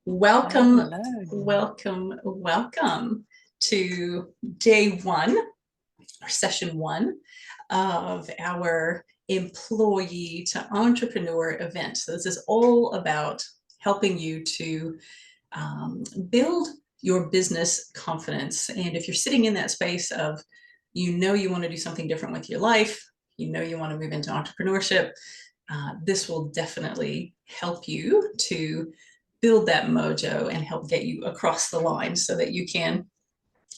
Welcome, Hello. welcome to day one or session one of our employee to entrepreneur event. So this is all about helping you to build your business confidence. And if you're sitting in that space of, you want to do something different with your life, you want to move into entrepreneurship, this will definitely help you to build that mojo and help get you across the line so that you can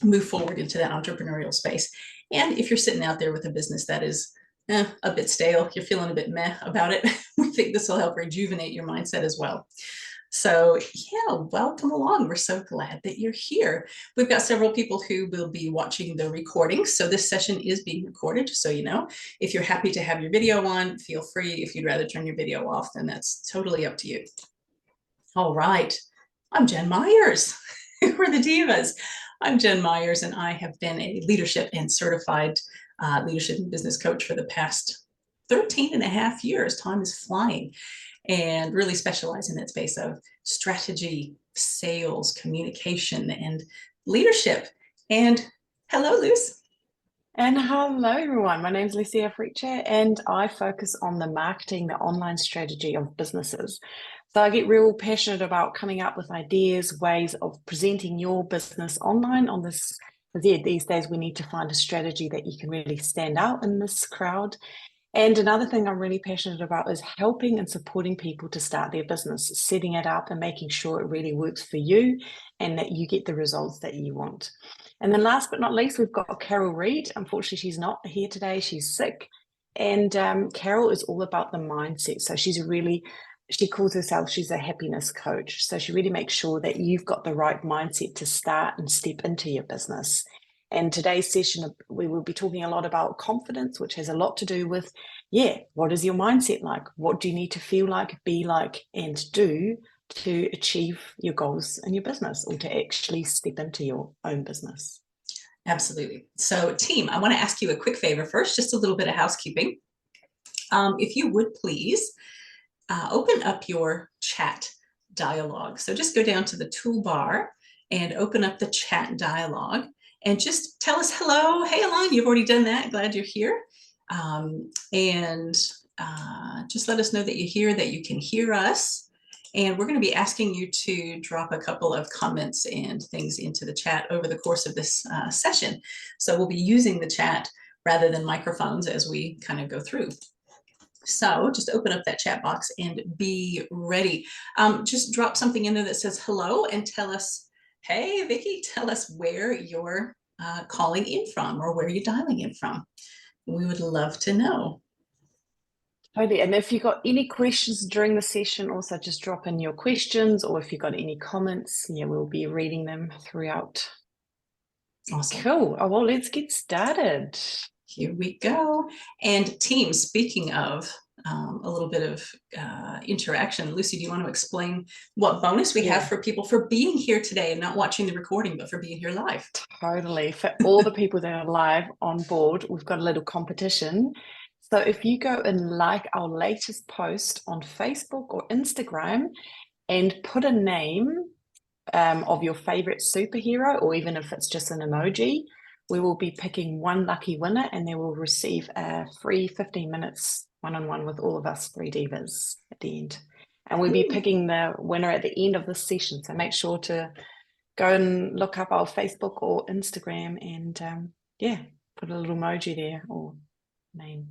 move forward into that entrepreneurial space. And if you're sitting out there with a business that is a bit stale, you're feeling a bit meh about it, we think this will help rejuvenate your mindset as well. So yeah, welcome along. We're so glad that you're here. We've got several people who will be watching the recording. So this session is being recorded, just so you know. If you're happy to have your video on, feel free. If you'd rather turn your video off, then that's totally up to you. All right, I'm Jen Myers. We're the Divas. I'm Jen Myers, and I have been a leadership and certified leadership and business coach for the past 13 and a half years. Time is flying, and really specialize in that space of strategy, sales, communication, and leadership. And hello, Luce. And hello, everyone. My name is Lucia Freacher, and I focus on the marketing, the online strategy of businesses. So I get real passionate about coming up with ideas, ways of presenting your business online on this. Because yeah, these days we need to find a strategy that you can really stand out in this crowd. And another thing I'm really passionate about is helping and supporting people to start their business, setting it up and making sure it really works for you and that you get the results that you want. And then last but not least, we've got Carol Reed. Unfortunately, she's not here today. She's sick. And Carol is all about the mindset. So she calls herself, she's a happiness coach. So she really makes sure that you've got the right mindset to start and step into your business. And today's session, we will be talking a lot about confidence, which has a lot to do with, what is your mindset like? What do you need to feel like, be like, and do to achieve your goals in your business or to actually step into your own business? Absolutely. So, team, I want to ask you a quick favor first, just a little bit of housekeeping. If you would please open up your chat dialogue. So just go down to the toolbar and open up the chat dialogue and just tell us hello. Hey, Alon, you've already done that. Glad you're here. And just let us know that you're here, that you can hear us. And we're going to be asking you to drop a couple of comments and things into the chat over the course of this session. So we'll be using the chat rather than microphones as we kind of go through. So just open up that chat box and be ready. Just drop something in there that says hello and tell us, hey, Vicki, tell us where you're calling in from or where you're dialing in from. We would love to know. Totally. And if you've got any questions during the session, also just drop in your questions, or if you've got any comments, we'll be reading them throughout. Awesome. Cool. Oh, well, let's get started. Here we go. And team, speaking of a little bit of interaction, Lucy, do you want to explain what bonus we have for people for being here today and not watching the recording, but for being here live? Totally. For all the people that are live on board, we've got a little competition. So if you go and like our latest post on Facebook or Instagram and put a name of your favorite superhero, or even if it's just an emoji, we will be picking one lucky winner and they will receive a free 15 minutes one-on-one with all of us three divas at the end. And we'll be picking the winner at the end of this session. So make sure to go and look up our Facebook or Instagram and put a little emoji there or name.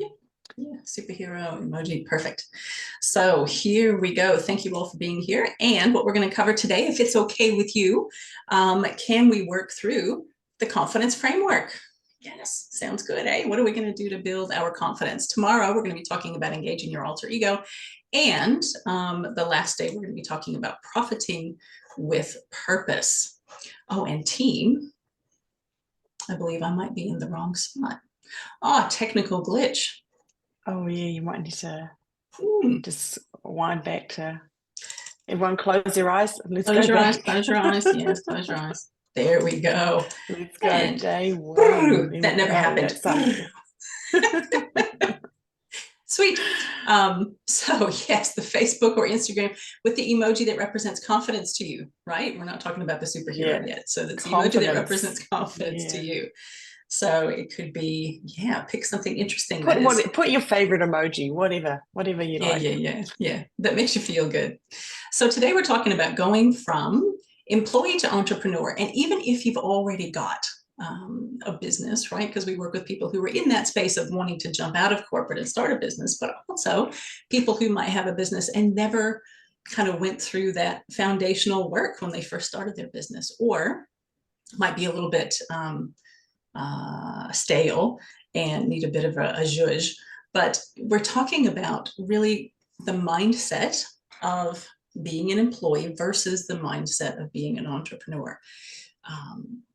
Yeah, superhero emoji, perfect. So here we go. Thank you all for being here. And what we're going to cover today, if it's okay with you, can we work through the confidence framework? Yes, sounds good. Hey, what are we going to do to build our confidence? Tomorrow, we're going to be talking about engaging your alter ego. And the last day, we're going to be talking about profiting with purpose. Oh, and team, I believe I might be in the wrong spot. Oh, technical glitch. Oh, yeah, you might need to just wind back to everyone close your eyes. Let's close go your back. eyes, close your eyes. Yes, close your eyes. There we go. Let's go. Day one. That never happened. Sweet. So yes, the Facebook or Instagram with the emoji that represents confidence to you, right? We're not talking about the superhero Yeah, yet. So that's the emoji that confidence. represents confidence to Yeah. you. So it could be, yeah, pick something interesting that is, Put your favorite emoji, whatever you yeah, like. yeah, yeah, yeah, that makes you feel good. So today we're talking about going from employee to entrepreneur. And even if you've already got a business, right? Because we work with people who are in that space of wanting to jump out of corporate and start a business, but also people who might have a business and never kind of went through that foundational work when they first started their business, or might be a little bit stale and need a bit of a zhuzh. But we're talking about really the mindset of being an employee versus the mindset of being an entrepreneur.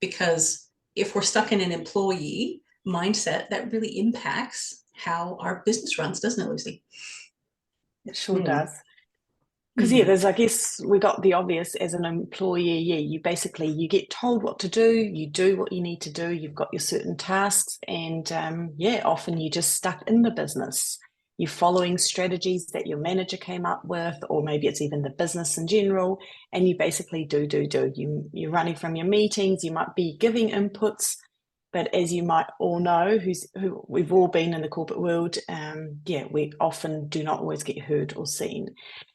Because if we're stuck in an employee mindset, that really impacts how our business runs, doesn't it, Lucy? It sure Hmm. does. Because yeah, Hmm. there's I guess we got the obvious as an employee. Yeah, you basically you get told what to do, you do what you need to do. You've got your certain tasks, and yeah, often you just stuck in the business. You're following strategies that your manager came up with, or maybe it's even the business in general, and you basically do. You're running from your meetings. You might be giving inputs, but as you might all know, who we've all been in the corporate world, yeah, we often do not always get heard or seen.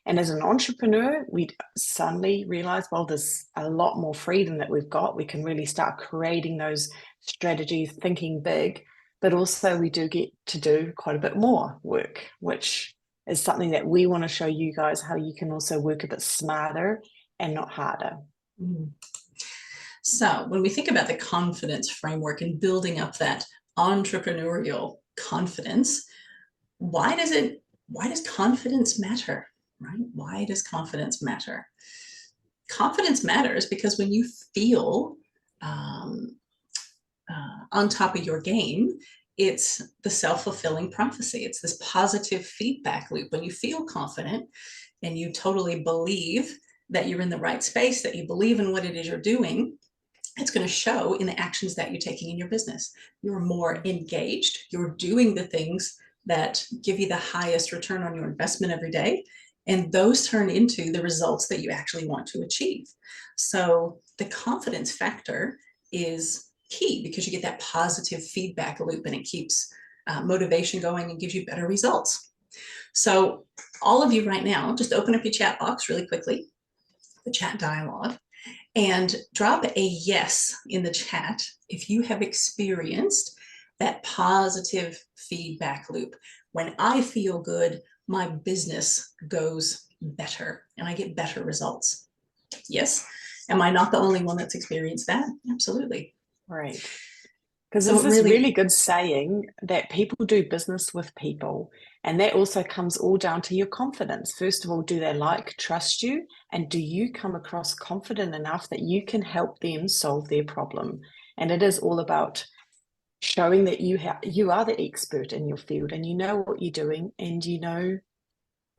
And as an entrepreneur, we suddenly realize, well, there's a lot more freedom that we've got. We can really start creating those strategies, thinking big, but also we do get to do quite a bit more work, which is something that we want to show you guys how you can also work a bit smarter and not harder. Hmm. So when we think about the confidence framework and building up that entrepreneurial confidence, why does confidence matter, right? Why does confidence matter? Confidence matters because when you feel um, on top of your game, it's the self-fulfilling prophecy. It's this positive feedback loop. When you feel confident and you totally believe that you're in the right space, that you believe in what it is you're doing, it's going to show in the actions that you're taking in your business. You're more engaged. You're doing the things that give you the highest return on your investment every day. And those turn into the results that you actually want to achieve. So the confidence factor is key because you get that positive feedback loop and it keeps motivation going and gives you better results. So all of you right now, just open up your chat box really quickly, the chat dialogue, and drop a yes in the chat if you have experienced that positive feedback loop. When I feel good, my business goes better and I get better results. Yes. Am I not the only one that's experienced that? Absolutely. Right. Because So there's it this really, really good saying that people do business with people. And that also comes all down to your confidence. First of all, do they trust you? And do you come across confident enough that you can help them solve their problem? And it is all about showing that you are the expert in your field and you know what you're doing and you know,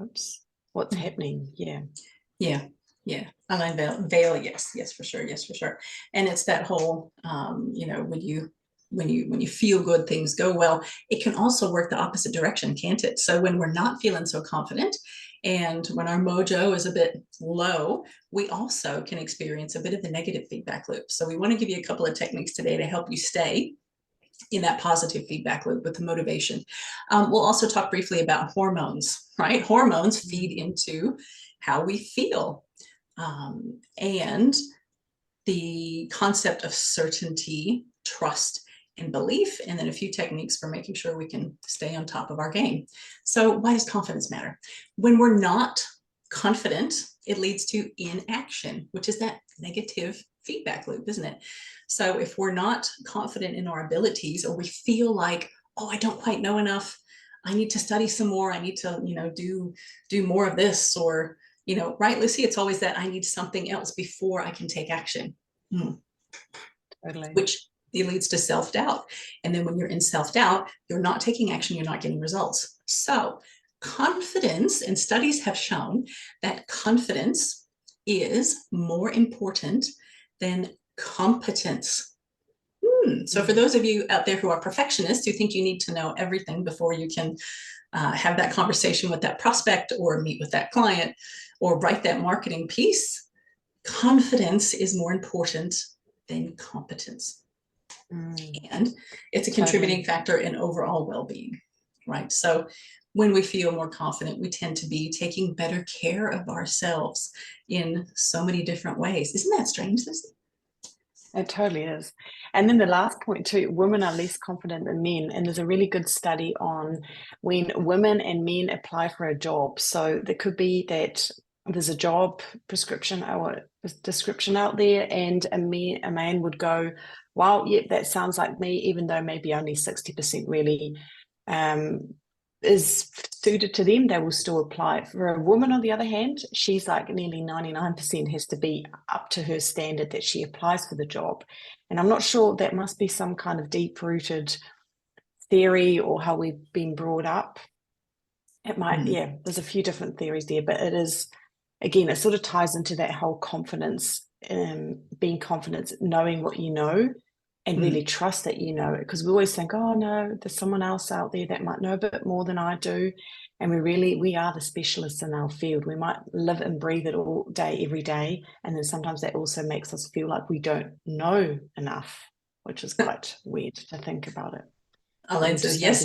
oops, what's happening. Yeah. yeah, yeah. Align veil, yes, yes, for sure, yes, for sure. And it's that whole, when you feel good, things go well. It can also work the opposite direction, can't it? So when we're not feeling so confident, and when our mojo is a bit low, we also can experience a bit of the negative feedback loop. So we want to give you a couple of techniques today to help you stay in that positive feedback loop with the motivation. We'll also talk briefly about hormones, right? Hormones feed into how we feel. And the concept of certainty, trust, and belief, and then a few techniques for making sure we can stay on top of our game. So why does confidence matter? When we're not confident, it leads to inaction, which is that negative feedback loop, isn't it? So if we're not confident in our abilities, or we feel like, oh, I don't quite know enough, I need to study some more, I need to, do more of this, or, right, Lucy, it's always that I need something else before I can take action. Totally. Which leads to self-doubt. And then when you're in self-doubt, you're not taking action, you're not getting results. So confidence, and studies have shown that confidence is more important than competence. So for those of you out there who are perfectionists, who think you need to know everything before you can have that conversation with that prospect or meet with that client or write that marketing piece, confidence is more important than competence. And it's a contributing factor in overall well-being, right? So when we feel more confident, we tend to be taking better care of ourselves in so many different ways. Isn't that strange, Lucy? It totally is. And then the last point too, women are less confident than men. And there's a really good study on when women and men apply for a job. So there could be that there's a job prescription or description out there, and a man would go, wow, yeah, that sounds like me, even though maybe only 60% really is suited to them, they will still apply. For a woman, on the other hand, she's like nearly 99% has to be up to her standard that she applies for the job. And I'm not sure, that must be some kind of deep-rooted theory or how we've been brought up. It might, yeah, there's a few different theories there, but it is, again, it sort of ties into that whole confidence, being confident, knowing what you know, and really trust that you know it. Because we always think, oh no, there's someone else out there that might know a bit more than I do. And we are the specialists in our field. We might live and breathe it all day, every day. And then sometimes that also makes us feel like we don't know enough, which is quite weird to think about it. Elaine says, yes,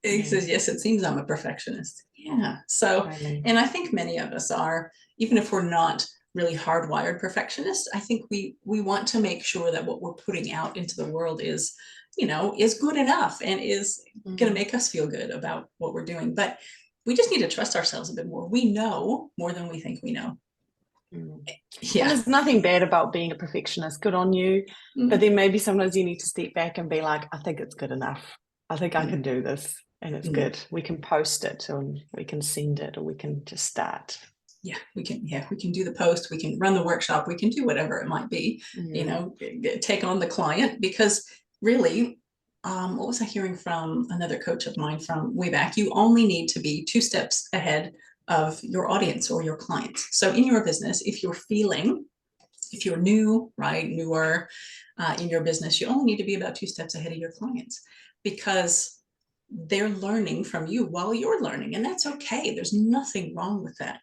it says, yes, it seems I'm a perfectionist. Yeah. So, and I think many of us are, even if we're not really hardwired perfectionists, I think we want to make sure that what we're putting out into the world is, is good enough and is going to make us feel good about what we're doing. But we just need to trust ourselves a bit more. We know more than we think we know. Yeah. And there's nothing bad about being a perfectionist. Good on you. But then maybe sometimes you need to step back and be like, I think it's good enough. I think I can do this and it's good. We can post it or we can send it or we can just start. We can do the post, we can run the workshop, we can do whatever it might be, take on the client, because really, what was I hearing from another coach of mine from way back? You only need to be 2 steps ahead of your audience or your clients. So in your business, if you're new, right, newer in your business, you only need to be about 2 steps ahead of your clients, because they're learning from you while you're learning, and that's okay. There's nothing wrong with that.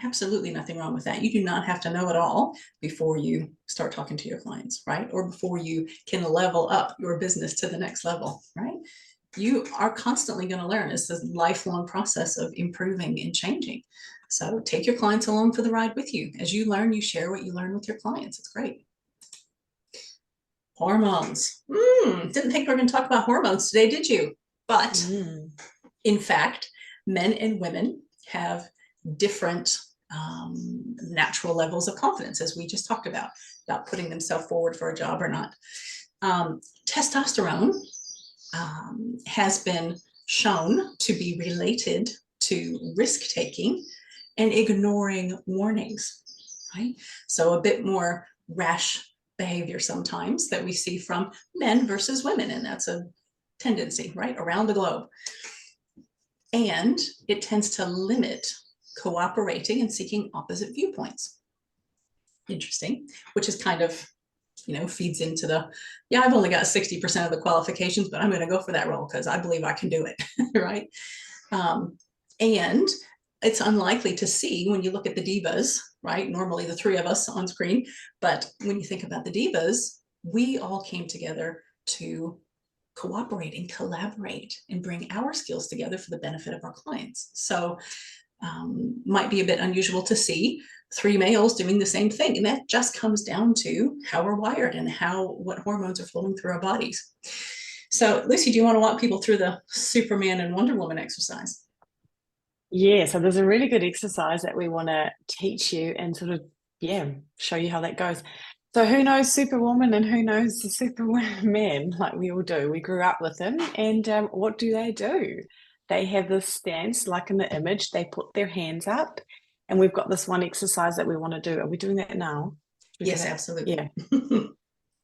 Absolutely nothing wrong with that. You do not have to know it all before you start talking to your clients, right? Or before you can level up your business to the next level, right? You are constantly going to learn. It's a lifelong process of improving and changing. So take your clients along for the ride with you. As you learn, you share what you learn with your clients. It's great. Hormones. Didn't think we were going to talk about hormones today, did you? But in fact, men and women have different natural levels of confidence, as we just talked about putting themselves forward for a job or not. Testosterone has been shown to be related to risk taking and ignoring warnings, right? So a bit more rash behavior sometimes that we see from men versus women, and that's a tendency, right, around the globe. And it tends to limit cooperating and seeking opposite viewpoints. Interesting, which is kind of, feeds into the, I've only got 60% of the qualifications, but I'm going to go for that role because I believe I can do it, right? And it's unlikely to see when you look at the divas, right? Normally the 3 of us on screen, but when you think about the divas, we all came together to cooperate and collaborate and bring our skills together for the benefit of our clients. So might be a bit unusual to see 3 males doing the same thing. And that just comes down to how we're wired and what hormones are flowing through our bodies. So Lucy, do you want to walk people through the Superman and Wonder Woman exercise? Yeah, so there's a really good exercise that we want to teach you and sort of, show you how that goes. So who knows Superwoman and who knows the Superman? Like we all do. We grew up with them. And what do? They have this stance, like in the image, they put their hands up, and we've got this one exercise that we want to do. Are we doing that now? Yes, absolutely. Yeah.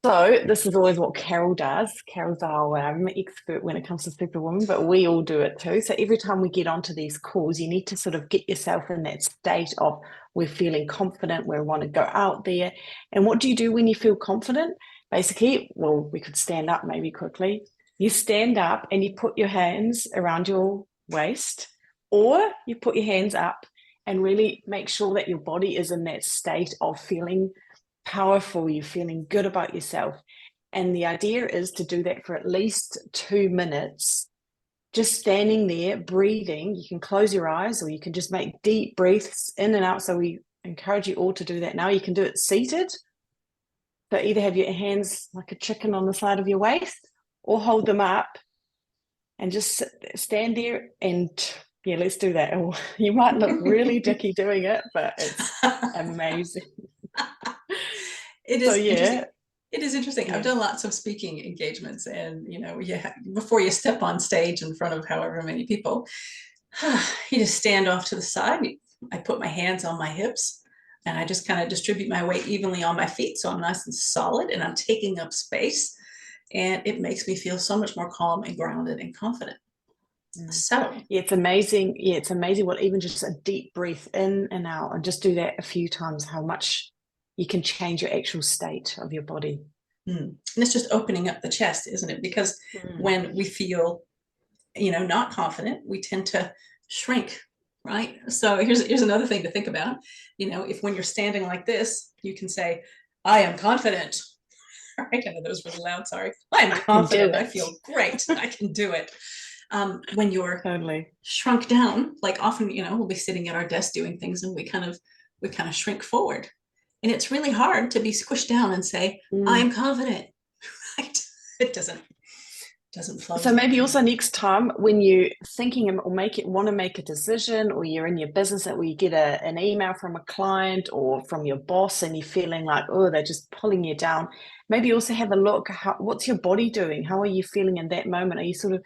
So this is always what Carol does. Carol's our expert when it comes to Superwoman, but we all do it too. So every time we get onto these calls, you need to sort of get yourself in that state of we're feeling confident, we want to go out there. And what do you do when you feel confident? Basically, well, we could stand up maybe quickly. You stand up and you put your hands around your waist, or you put your hands up and really make sure that your body is in that state of feeling powerful, you're feeling good about yourself. And the idea is to do that for at least 2 minutes, just standing there, breathing. You can close your eyes or you can just make deep breaths in and out. So we encourage you all to do that now. You can do it seated. So either have your hands like a chicken on the side of your waist or hold them up and just stand there and yeah, let's do that. You might look really dicky doing it, but it's amazing. It is So yeah. interesting. It is interesting. Yeah. I've done lots of speaking engagements, and before you step on stage in front of however many people, you just stand off to the side. I put my hands on my hips, and I just kind of distribute my weight evenly on my feet, so I'm nice and solid, and I'm taking up space, and it makes me feel so much more calm and grounded and confident. So yeah, it's amazing. Yeah, it's amazing what even just a deep breath in and out, and just do that a few times, how much you can change your actual state of your body. And it's just opening up the chest, isn't it? Because when we feel, not confident, we tend to shrink, right? So here's another thing to think about. If when you're standing like this, you can say, I am confident. Right? I know that was really loud, sorry. I am confident. I feel great. I can do it. When you're totally shrunk down, like often, we'll be sitting at our desk doing things and we kind of shrink forward. And it's really hard to be squished down and say, I'm confident, right? It doesn't flow. So maybe also next time when you're thinking or want to make a decision, or you're in your business where you get an email from a client or from your boss and you're feeling like, oh, they're just pulling you down, maybe also have a look, what's your body doing? How are you feeling in that moment? Are you sort of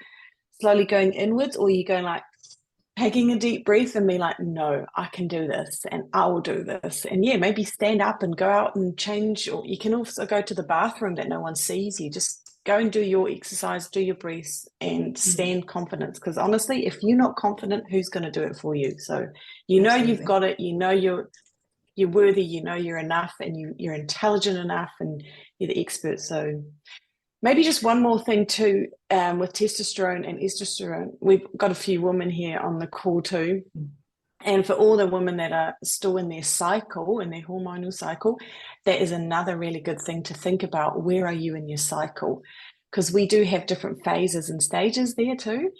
slowly going inwards, or are you going like taking a deep breath and be like, no, I can do this and I will do this? And yeah, maybe stand up and go out and change, or you can also go to the bathroom that no one sees you. Just go and do your exercise, do your breaths, and stand confidence. Because honestly, if you're not confident, who's going to do it for you? So Absolutely. You've got it, you're worthy, you're enough, and you're intelligent enough, and you're the expert. So maybe just one more thing too, with testosterone and estrogen. We've got a few women here on the call too. And for all the women that are still in their cycle, in their hormonal cycle, that is another really good thing to think about. Where are you in your cycle? Because we do have different phases and stages there too.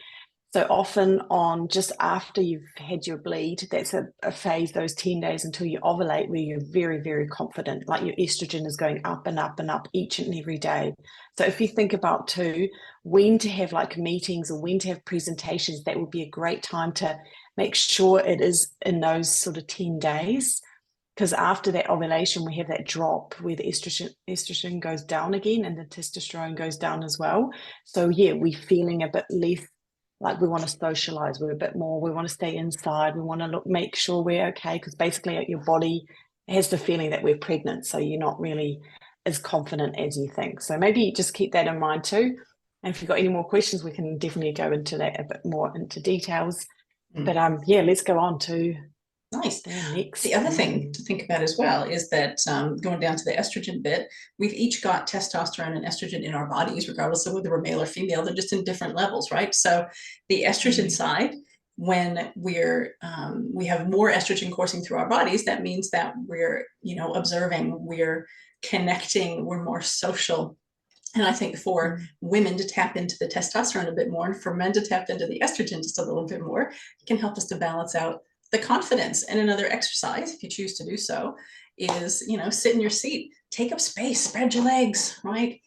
So often on just after you've had your bleed, that's a phase, those 10 days until you ovulate, where you're very, very confident, like your estrogen is going up and up and up each and every day. So if you think about too, when to have like meetings or when to have presentations, that would be a great time to make sure it is in those sort of 10 days. Because after that ovulation, we have that drop where the estrogen goes down again and the testosterone goes down as well. So yeah, we're feeling a bit less like we want to socialize. We're a bit more, we want to stay inside. We want to make sure we're okay, because basically your body has the feeling that we're pregnant. So you're not really as confident as you think. So maybe just keep that in mind too. And if you've got any more questions, we can definitely go into that a bit more into details. But yeah, let's go on to nice. The other thing to think about as well is that going down to the estrogen bit, we've each got testosterone and estrogen in our bodies, regardless of whether we're male or female. They're just in different levels, right? So the estrogen side, when we have more estrogen coursing through our bodies, that means that we're, observing, we're connecting, we're more social. And I think for women to tap into the testosterone a bit more, and for men to tap into the estrogen just a little bit more, it can help us to balance out the confidence. And another exercise, if you choose to do so, is, sit in your seat, take up space, spread your legs, right?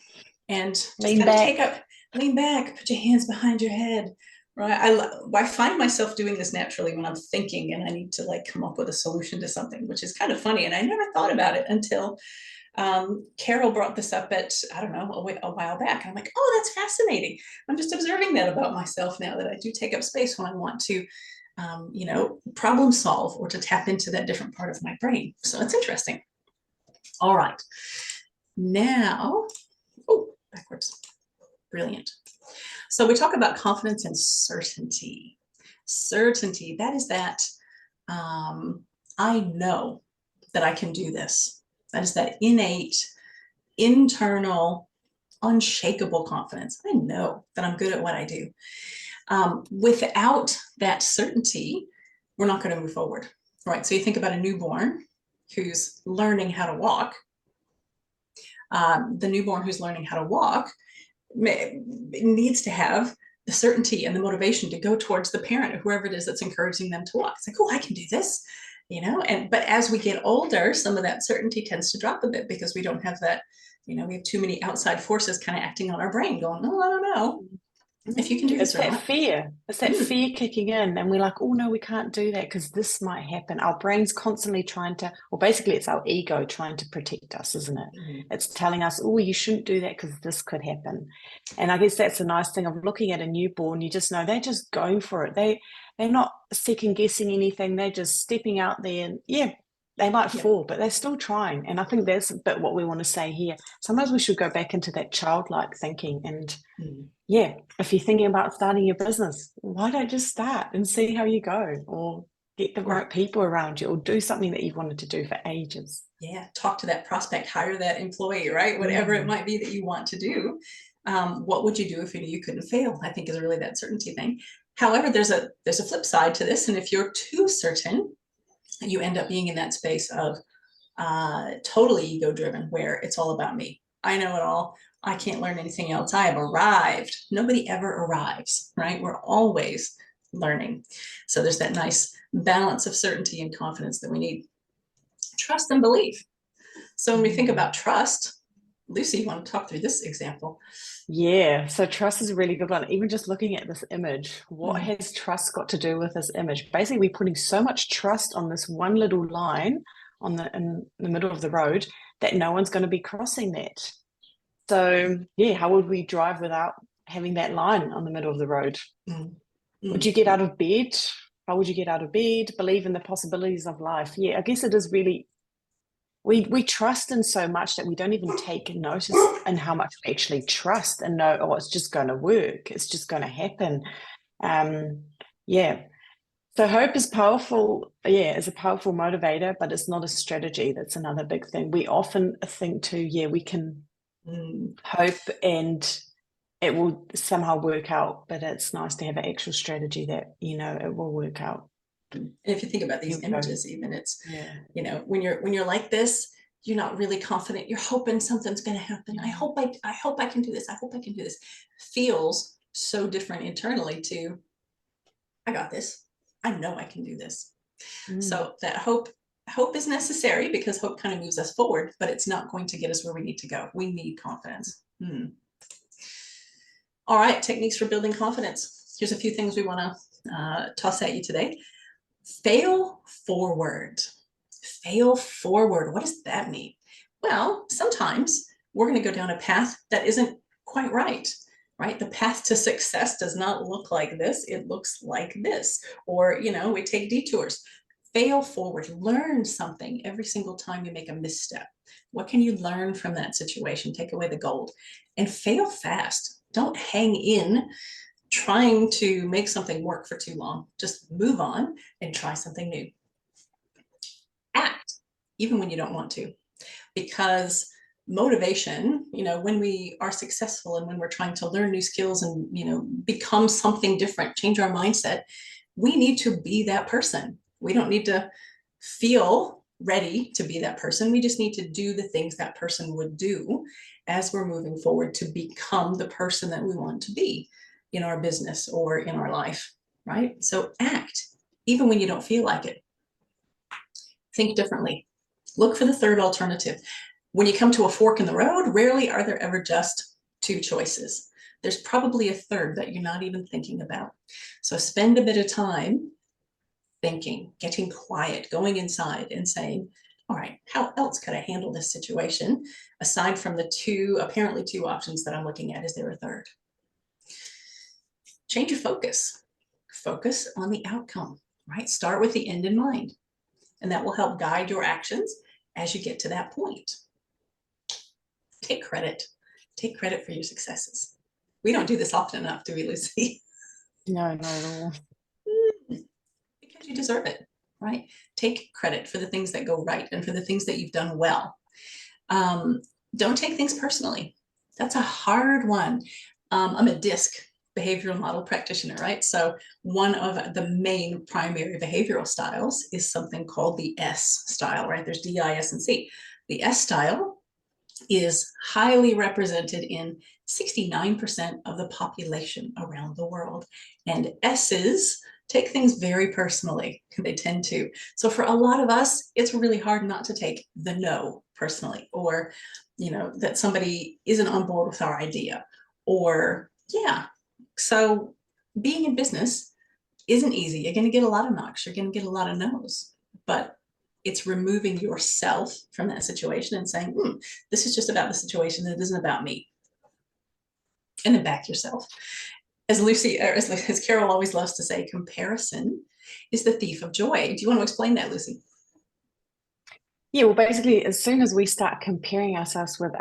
And lean back, put your hands behind your head, right? I find myself doing this naturally when I'm thinking and I need to come up with a solution to something, which is kind of funny. And I never thought about it until Carol brought this up at, I don't know, a while back. And I'm like, oh, that's fascinating. I'm just observing that about myself now, that I do take up space when I want to, problem solve or to tap into that different part of my brain. So it's interesting. All right. Now, backwards. Brilliant. So we talk about confidence and certainty. Certainty, that is that I know that I can do this. That is that innate, internal unshakable confidence. I know that I'm good at what I do. Without that certainty, we're not going to move forward, right? So you think about a newborn who's learning how to walk. The newborn who's learning how to walk needs to have the certainty and the motivation to go towards the parent or whoever it is that's encouraging them to walk. It's like, oh, I can do this, you know. And but as we get older, some of that certainty tends to drop a bit because we don't have that, you know, we have too many outside forces kind of acting on our brain, going, no, I don't know if you can do It's this or that not. fear. It's that fear kicking in, and we're like, oh no, we can't do that because this might happen. Our brain's constantly trying to, or basically, it's our ego trying to protect us, isn't it? It's telling us, oh, you shouldn't do that because this could happen. And I guess that's the nice thing of looking at a newborn. You just know they're just going for it. They're not second guessing anything. They're just stepping out there, and yeah, they might fall, but they're still trying. And I think that's a bit what we want to say here. Sometimes we should go back into that childlike thinking and. Yeah, if you're thinking about starting your business, why don't just start and see how you go, or get the right people around you, or do something that you've wanted to do for ages. Yeah, talk to that prospect, hire that employee, right? Whatever it might be that you want to do. What would you do if you knew you couldn't fail? I think is really that certainty thing. However, there's a flip side to this, and if you're too certain, you end up being in that space of totally ego driven, where it's all about me. I know it all. I can't learn anything else. I have arrived. Nobody ever arrives, right? We're always learning. So there's that nice balance of certainty and confidence that we need. Trust and belief. So when we think about trust, Lucy, you want to talk through this example? Yeah, so trust is a really good one. Even just looking at this image, what has trust got to do with this image? Basically, we're putting so much trust on this one little line in the middle of the road that no one's going to be crossing that. So yeah, how would we drive without having that line on the middle of the road? Would you get out of bed? How would you get out of bed? Believe in the possibilities of life. Yeah, I guess it is really, we trust in so much that we don't even take notice in how much we actually trust and know, oh, it's just going to work. It's just going to happen. Yeah. So hope is powerful. Yeah, is a powerful motivator, but it's not a strategy. That's another big thing. We often think too, yeah, we can hope and it will somehow work out, but it's nice to have an actual strategy that, you know, it will work out. And if you think about these images, even it's, you know, when you're like this, you're not really confident. You're hoping something's going to happen. I hope I can do this. I hope I can do this. Feels so different internally to, I got this. I know I can do this. So that hope is necessary because hope kind of moves us forward, but it's not going to get us where we need to go. We need confidence. All right, techniques for building confidence. Here's a few things we want to toss at you today. Fail forward. Fail forward. What does that mean? Well, sometimes we're going to go down a path that isn't quite right. The path to success does not look like this. It looks like this. Or, you know, we take detours. Fail forward. Learn something every single time you make a misstep. What can you learn from that situation? Take away the gold. And fail fast. Don't hang in trying to make something work for too long. Just move on and try something new. Act, even when you don't want to, because motivation, you know, when we are successful and when we're trying to learn new skills and, you know, become something different, change our mindset, we need to be that person. We don't need to feel ready to be that person. We just need to do the things that person would do as we're moving forward to become the person that we want to be in our business or in our life, right? So act, even when you don't feel like it. Think differently. Look for the third alternative. When you come to a fork in the road, rarely are there ever just two choices. There's probably a third that you're not even thinking about. So spend a bit of time thinking, getting quiet, going inside and saying, all right, how else could I handle this situation? Aside from the apparently two options that I'm looking at, is there a third? Change your focus. Focus on the outcome, right? Start with the end in mind, and that will help guide your actions as you get to that point. Take credit. Take credit for your successes. We don't do this often enough, do we, Lucy? No, not at all. Because you deserve it, right? Take credit for the things that go right and for the things that you've done well. Don't take things personally. That's a hard one. I'm a DISC behavioral model practitioner, right? So one of the main primary behavioral styles is something called the S style, right? There's D, I, S, and C. The S style is highly represented in 69% of the population around the world. And S's take things very personally, they tend to. So for a lot of us, it's really hard not to take the no personally, or, that somebody isn't on board with our idea, or, yeah. So being in business isn't easy. You're going to get a lot of knocks, you're going to get a lot of no's, but it's removing yourself from that situation and saying, this is just about the situation, it isn't about me. And then back yourself. As Lucy, or as Carol always loves to say, comparison is the thief of joy. Do you want to explain that, Lucy? Yeah, well, basically, as soon as we start comparing ourselves with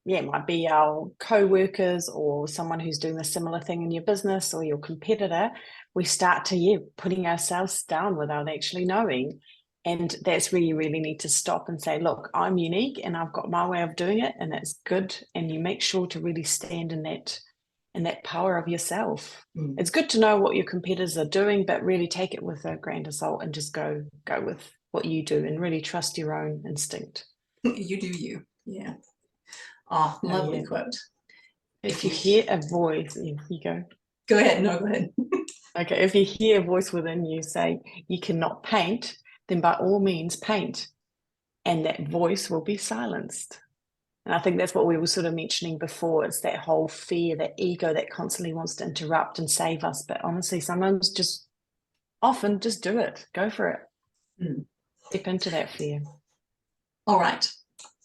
it might be our co-workers or someone who's doing a similar thing in your business or your competitor, we start to, putting ourselves down without actually knowing. And that's where you really need to stop and say, look, I'm unique and I've got my way of doing it, and that's good. And you make sure to really stand in that power of yourself. It's good to know what your competitors are doing, but really take it with a grain of salt and just go with what you do and really trust your own instinct. You do you. Yeah. Oh, lovely quote. If you hear a voice, you go. Go ahead. No, go ahead. Okay. If you hear a voice within you say you cannot paint, then by all means paint, and that voice will be silenced. And I think that's what we were sort of mentioning before. It's that whole fear, that ego that constantly wants to interrupt and save us. But honestly, often just do it. Go for it. Step into that fear. All right.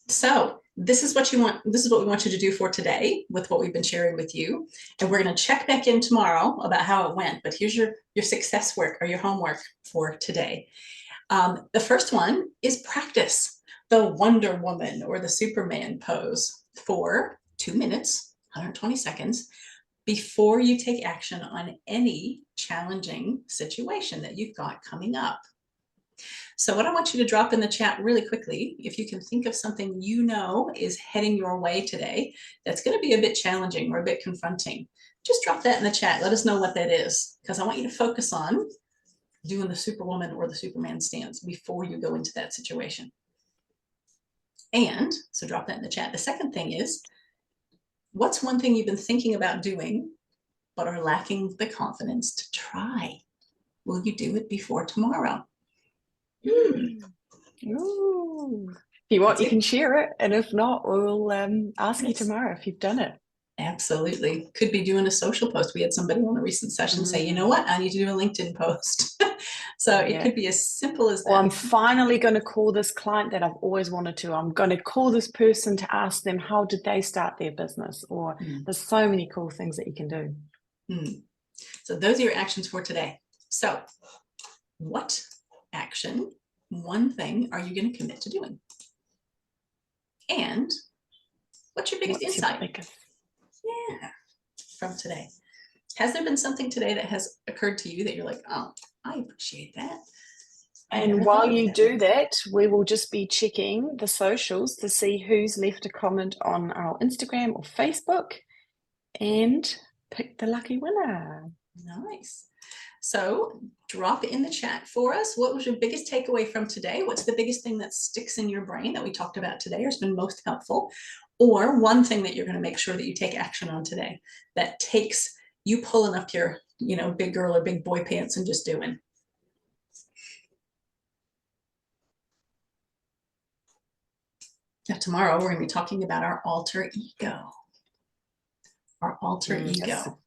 So this is what you want. This is what we want you to do for today with what we've been sharing with you. And we're going to check back in tomorrow about how it went. But here's your success work or your homework for today. The first one is practice the Wonder Woman or the Superman pose for 2 minutes, 120 seconds, before you take action on any challenging situation that you've got coming up. So what I want you to drop in the chat really quickly, if you can think of something is heading your way today that's going to be a bit challenging or a bit confronting, just drop that in the chat. Let us know what that is, because I want you to focus on doing the Superwoman or the Superman stance before you go into that situation. And so drop that in the chat. The second thing is, what's one thing you've been thinking about doing but are lacking the confidence to try? Will you do it before tomorrow? Ooh. If you want, you can share it. And if not, we'll ask you tomorrow if you've done it. Absolutely. Could be doing a social post. We had somebody on a recent session say, you know what, I need to do a LinkedIn post. So it could be as simple as that. Well, I'm finally going to call this client that I've always wanted to. I'm going to call this person to ask them, how did they start their business? Or there's so many cool things that you can do. So those are your actions for today. So what action, one thing, are you going to commit to doing? And what's your biggest insight? Yeah, from today. Has there been something today that has occurred to you that you're like, oh, I appreciate that? And while you do that, we will just be checking the socials to see who's left a comment on our Instagram or Facebook and pick the lucky winner. Nice. So drop it in the chat for us. What was your biggest takeaway from today? What's the biggest thing that sticks in your brain that we talked about today or has been most helpful? Or one thing that you're going to make sure that you take action on today that takes you pulling up your, big girl or big boy pants and just doing. Now, tomorrow, we're going to be talking about our alter ego. Our alter ego.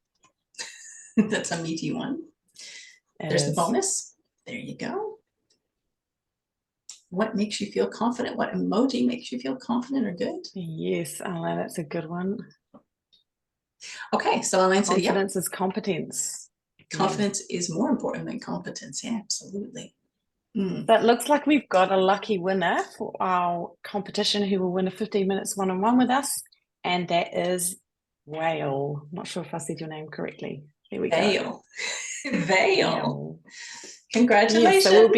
That's a meaty one. There's the bonus. There you go. What makes you feel confident? What emoji makes you feel confident or good? Yes, Ella, that's a good one. Okay, so Elaine said, confidence is competence. Confidence is more important than competence. Yeah, absolutely. That looks like we've got a lucky winner for our competition who will win a 15 minutes one-on-one with us. And that is Whale. I'm not sure if I said your name correctly. There we go. Vale. Congratulations. So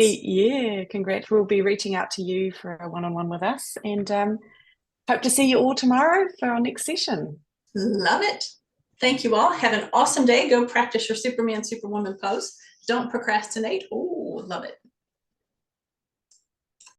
congrats. We'll be reaching out to you for a one-on-one with us. And Hope to see you all tomorrow for our next session. Love it. Thank you all. Have an awesome day. Go practice your Superman, Superwoman pose. Don't procrastinate. Oh, love it.